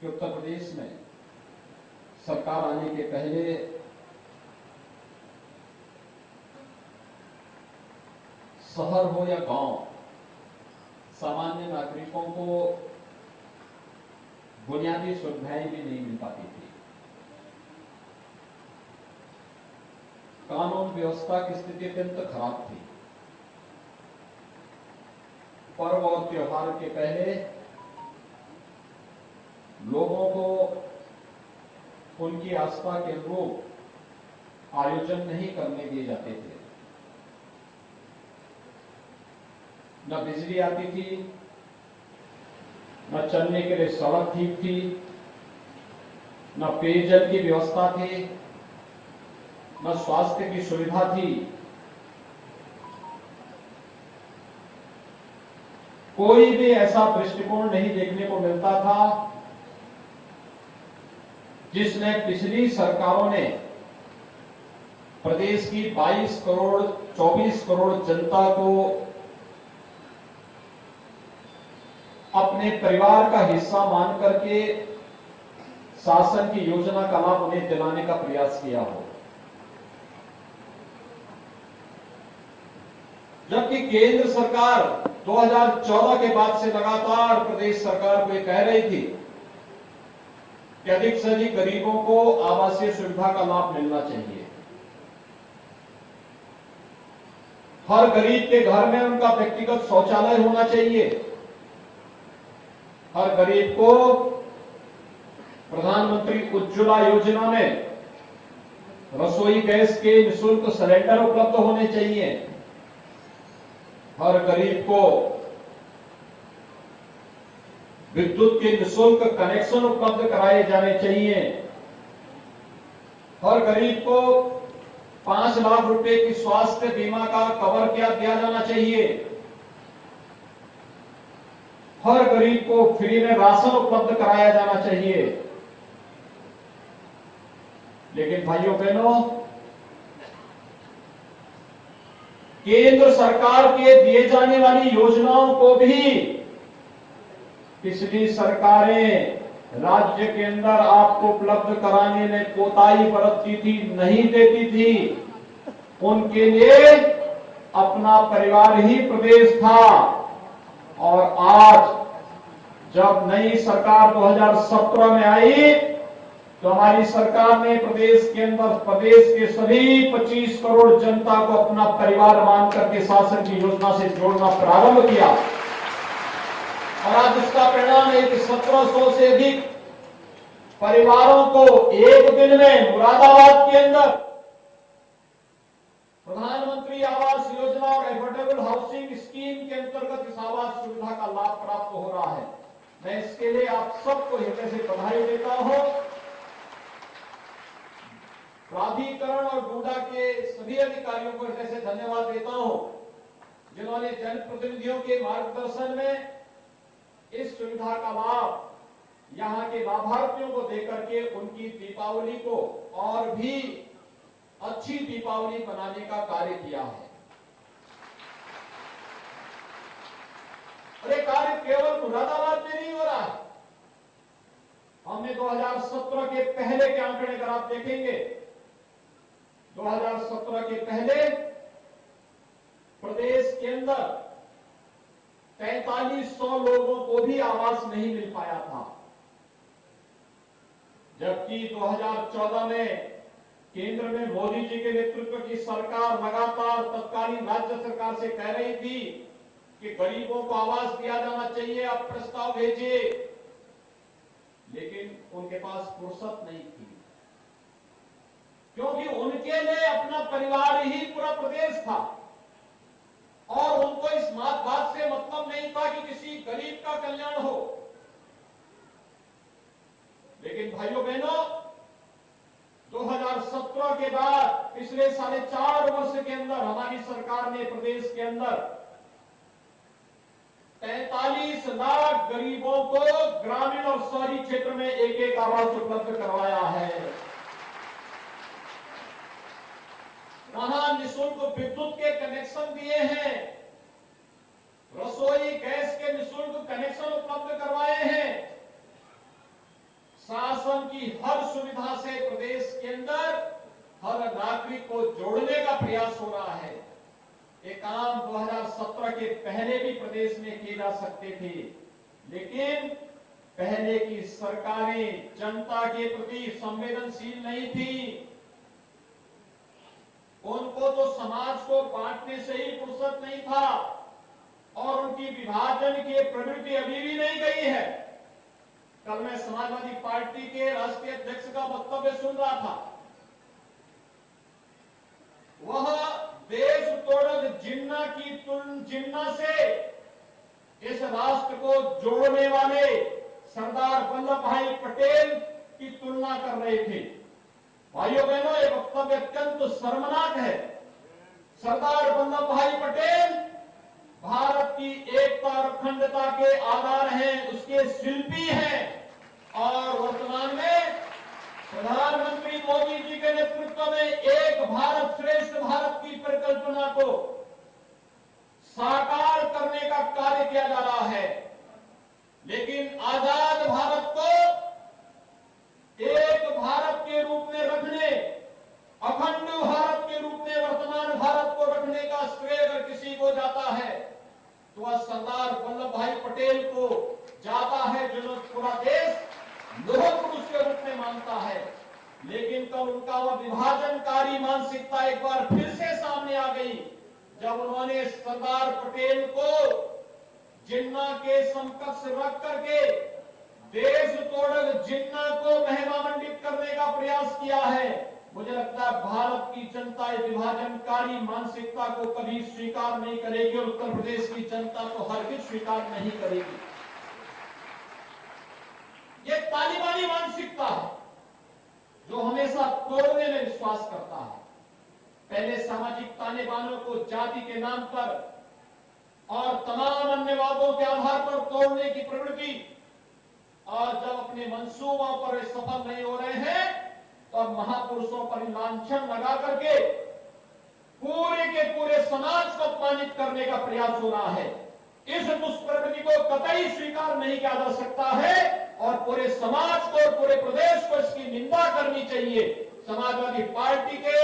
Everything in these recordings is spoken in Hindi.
कि उत्तर प्रदेश में सरकार आने के पहले शहर हो या गांव, सामान्य नागरिकों को बुनियादी सुविधाएं भी नहीं मिल पाती थी। कानून व्यवस्था की स्थिति अत्यंत खराब थी। पर्व और त्योहार के पहले लोगों को उनकी आस्था के अनुरूप आयोजन नहीं करने दिए जाते थे। न बिजली आती थी, न चलने के लिए सड़क ठीक थी, न पेयजल की व्यवस्था थी, न स्वास्थ्य की सुविधा थी। कोई भी ऐसा दृष्टिकोण नहीं देखने को मिलता था जिसने पिछली सरकारों ने प्रदेश की 22 करोड़ 24 करोड़ जनता को अपने परिवार का हिस्सा मान करके शासन की योजना का लाभ उन्हें दिलाने का प्रयास किया हो। जबकि केंद्र सरकार 2014 के बाद से लगातार प्रदेश सरकार को ये कह रही थी कि अधिक से अधिक गरीबों को आवासीय सुविधा का लाभ मिलना चाहिए। हर गरीब के घर में उनका व्यक्तिगत शौचालय होना चाहिए। हर गरीब को प्रधानमंत्री उज्ज्वला योजना में रसोई गैस के निःशुल्क सिलेंडर उपलब्ध होने चाहिए। हर गरीब को विद्युत के निःशुल्क कनेक्शन उपलब्ध कराए जाने चाहिए। हर गरीब को 5 लाख रुपए की स्वास्थ्य बीमा का कवर दिया जाना चाहिए। हर गरीब को फ्री में राशन उपलब्ध कराया जाना चाहिए। लेकिन भाइयों बहनों, केंद्र सरकार के दिए जाने वाली योजनाओं को भी पिछली सरकारें राज्य के अंदर आपको उपलब्ध कराने में कोताही बरतती थी, नहीं देती थी। उनके लिए अपना परिवार ही प्रदेश था। और आज जब नई सरकार 2017 में आई तो हमारी सरकार ने प्रदेश के अंदर प्रदेश के सभी 25 करोड़ जनता को अपना परिवार मान करके शासन की योजना से जोड़ना प्रारंभ किया। और आज इसका परिणाम है कि 1700 से अधिक परिवारों को एक दिन में मुरादाबाद के अंदर प्रधानमंत्री आवास योजना और एफोर्डेबल हाउसिंग स्कीम के अंतर्गत इस आवास सुविधा का लाभ प्राप्त हो रहा है। मैं इसके लिए आप सबको हृदय से बधाई देता हूं। प्राधिकरण और गूडा के सभी अधिकारियों को हृदय से धन्यवाद देता हूं, जिन्होंने जनप्रतिनिधियों के मार्गदर्शन में इस सुविधा का लाभ यहां के लाभार्थियों को देकर के उनकी दीपावली को और भी अच्छी दीपावली बनाने का कार्य किया है। और ये कार्य केवल मुरादाबाद में नहीं हो रहा है। हमने 2017 के पहले के आंकड़े अगर आप देखेंगे, 2017 के पहले प्रदेश के अंदर 4300 लोगों को भी आवास नहीं मिल पाया था। जबकि 2014 में केंद्र में मोदी जी के नेतृत्व की सरकार लगातार तत्कालीन राज्य सरकार से कह रही थी कि गरीबों को आवास दिया जाना चाहिए, आप प्रस्ताव भेजिए। लेकिन उनके पास फुर्सत नहीं थी, क्योंकि उनके लिए अपना परिवार ही पूरा प्रदेश था और उनको इस बात से मतलब नहीं था कि किसी गरीब का कल्याण हो। लेकिन भाइयों बहनों, 2017 के बाद पिछले 4.5 वर्ष के अंदर हमारी सरकार ने प्रदेश के अंदर 43 लाख गरीबों को ग्रामीण और शहरी क्षेत्र में एक आवास उपलब्ध करवाया है। वहां निःशुल्क विद्युत के कनेक्शन दिए हैं, रसोई गैस के निःशुल्क कनेक्शन उपलब्ध करवाए हैं। की हर सुविधा से प्रदेश के अंदर हर नागरिक को जोड़ने का प्रयास हो रहा है। ये काम 2017 के पहले भी प्रदेश में किए जा सकते थे, लेकिन पहले की सरकारें जनता के प्रति संवेदनशील नहीं थी। उनको तो समाज को बांटने से ही फुर्सत नहीं था और उनकी विभाजन की प्रवृत्ति अभी भी नहीं गई है। कल मैं समाजवादी पार्टी के राष्ट्रीय अध्यक्ष का वक्तव्य सुन रहा था। वह देश तोड़क जिन्ना से इस राष्ट्र को जोड़ने वाले सरदार वल्लभ भाई पटेल की तुलना कर रहे थे। भाइयों बहनों, ये वक्तव्य अत्यंत शर्मनाक है। सरदार वल्लभ भाई पटेल भारत की एकता और अखंडता के आधार हैं, उसके शिल्पी हैं और वर्तमान में प्रधानमंत्री मोदी जी के नेतृत्व में एक भारत श्रेष्ठ भारत की परिकल्पना को साकार करने का कार्य किया जा रहा है। लेकिन आजाद भारत को एक भारत के रूप में रखने, अखंड भारत के रूप में वर्तमान भारत को रखने का श्रेय अगर किसी को जाता है तो वह सरदार वल्लभ भाई पटेल को जाता है, जो पूरा देश लौह पुरुष के रूप में मानता है। लेकिन कल उनका वह विभाजनकारी मानसिकता एक बार फिर से सामने आ गई, जब उन्होंने सरदार पटेल को जिन्ना के समकक्ष रख करके देश तोड़क जिन्ना को महिमामंडित करने का प्रयास किया है। मुझे लगता है भारत की जनता विभाजनकारी मानसिकता को कभी स्वीकार नहीं करेगी और उत्तर प्रदेश की जनता को हरगिज स्वीकार नहीं करेगी। ये तालिबानी मानसिकता है जो हमेशा तोड़ने में विश्वास करता है। पहले सामाजिक तालिबानों को जाति के नाम पर और तमाम अन्य वादों के आधार पर तोड़ने की प्रवृत्ति, और जब अपने मंसूबों पर वे सफल नहीं हो रहे हैं तो महापुरुषों पर लांछन लगा करके पूरे के पूरे समाज को अपमानित करने का प्रयास हो रहा है। इस दुष्प्रवृत्ति को कतई स्वीकार नहीं किया जा सकता है और पूरे समाज को और पूरे प्रदेश को इसकी निंदा करनी चाहिए। समाजवादी पार्टी के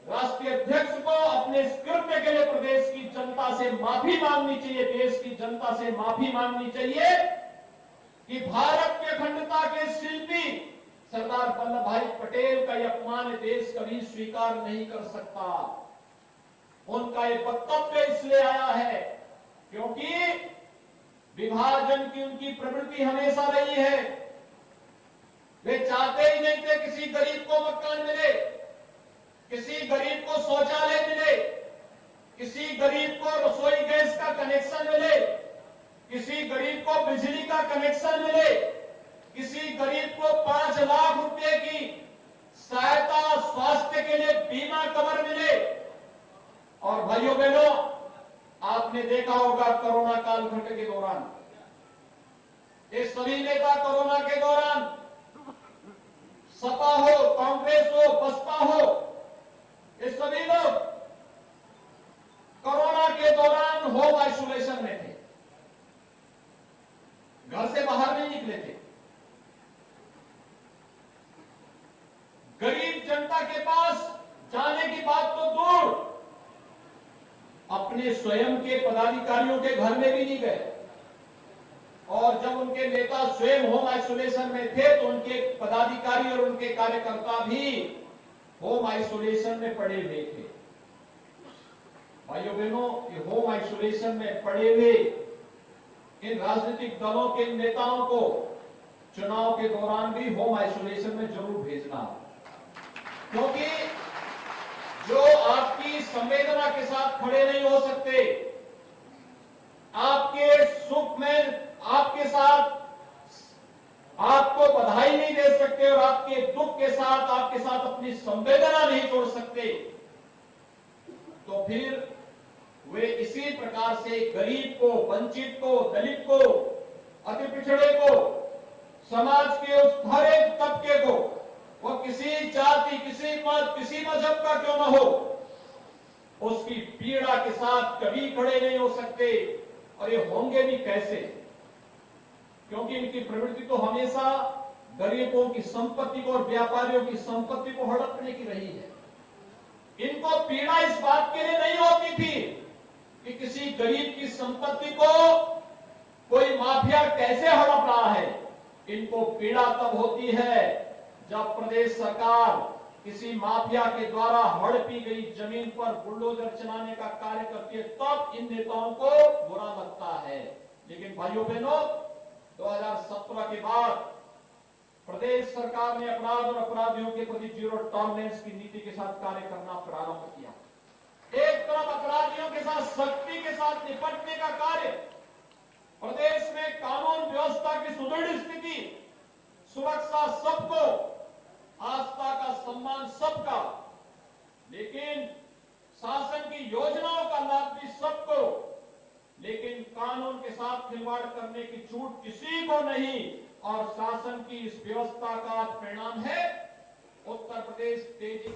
राष्ट्रीय अध्यक्ष को अपने इस कृत्य के लिए प्रदेश की जनता से माफी मांगनी चाहिए, देश की जनता से माफी मांगनी चाहिए कि भारत की अखंडता के शिल्पी सरदार वल्लभ भाई पटेल का यह अपमान देश कभी स्वीकार नहीं कर सकता। उनका यह वक्तव्य इसलिए आया है क्योंकि विभाजन की उनकी प्रवृत्ति हमेशा रही है। वे चाहते ही नहीं थे किसी गरीब को मकान मिले, किसी गरीब को शौचालय मिले, किसी गरीब को रसोई गैस का कनेक्शन मिले, किसी गरीब को बिजली का कनेक्शन मिले, किसी गरीब को 5 लाख रुपए की सहायता स्वास्थ्य के लिए बीमा कवर मिले। और भाइयों बहनों, आपने देखा होगा कोरोना कालखंड के दौरान ये सभी नेता कोरोना के दौरान, सपा हो, कांग्रेस हो, बसपा हो, ये सभी लोग कोरोना के दौरान होम आइसोलेशन में थे, घर से बाहर नहीं निकले थे। गरीब जनता के पास जाने की बात तो दूर, अपने स्वयं के पदाधिकारियों के घर में भी नहीं गए। और जब उनके नेता स्वयं होम आइसोलेशन में थे तो उनके पदाधिकारी और उनके कार्यकर्ता भी होम आइसोलेशन में पड़े हुए थे। भाइयों बहनों, ये होम आइसोलेशन में पड़े हुए इन राजनीतिक दलों के नेताओं को चुनाव के दौरान भी होम आइसोलेशन में जरूर भेजना, क्योंकि जो आपकी संवेदना के साथ खड़े नहीं हो सकते, आपके सुख में आपके साथ आपको बधाई नहीं दे सकते और आपके दुख के साथ आपके साथ अपनी संवेदना नहीं जोड़ सकते, तो फिर वे इसी प्रकार से गरीब को, वंचित को, दलित को, अति पिछड़े को, समाज के उस हर एक तबके को, वो किसी जाति, किसी मत, किसी मजहब का क्यों न हो, उसकी पीड़ा के साथ कभी खड़े नहीं हो सकते। और ये होंगे भी कैसे, क्योंकि इनकी प्रवृत्ति तो हमेशा गरीबों की संपत्ति को और व्यापारियों की संपत्ति को हड़पने की रही है। इनको पीड़ा इस बात के लिए नहीं होती थी कि किसी गरीब की संपत्ति को कोई माफिया कैसे हड़प रहा है। इनको पीड़ा तब होती है जब प्रदेश सरकार किसी माफिया के द्वारा हड़पी गई जमीन पर बुलडोजर चलाने का कार्य करती है, तब इन नेताओं को बुरा लगता है। लेकिन भाइयों बहनों, 2017 के बाद प्रदेश सरकार ने अपराध और अपराधियों के प्रति जीरो टॉलरेंस की नीति के साथ कार्य करना प्रारंभ किया। एक तरफ अपराधियों के साथ सख्ती के साथ निपटने का कार्य, प्रदेश में कानून व्यवस्था की सुदृढ़ स्थिति, सुरक्षा सबको, आस्था का सम्मान सबका, लेकिन शासन की योजनाओं का लाभ भी सबको, लेकिन कानून के साथ खिलवाड़ करने की छूट किसी को नहीं। और शासन की इस व्यवस्था का परिणाम है उत्तर प्रदेश तेजी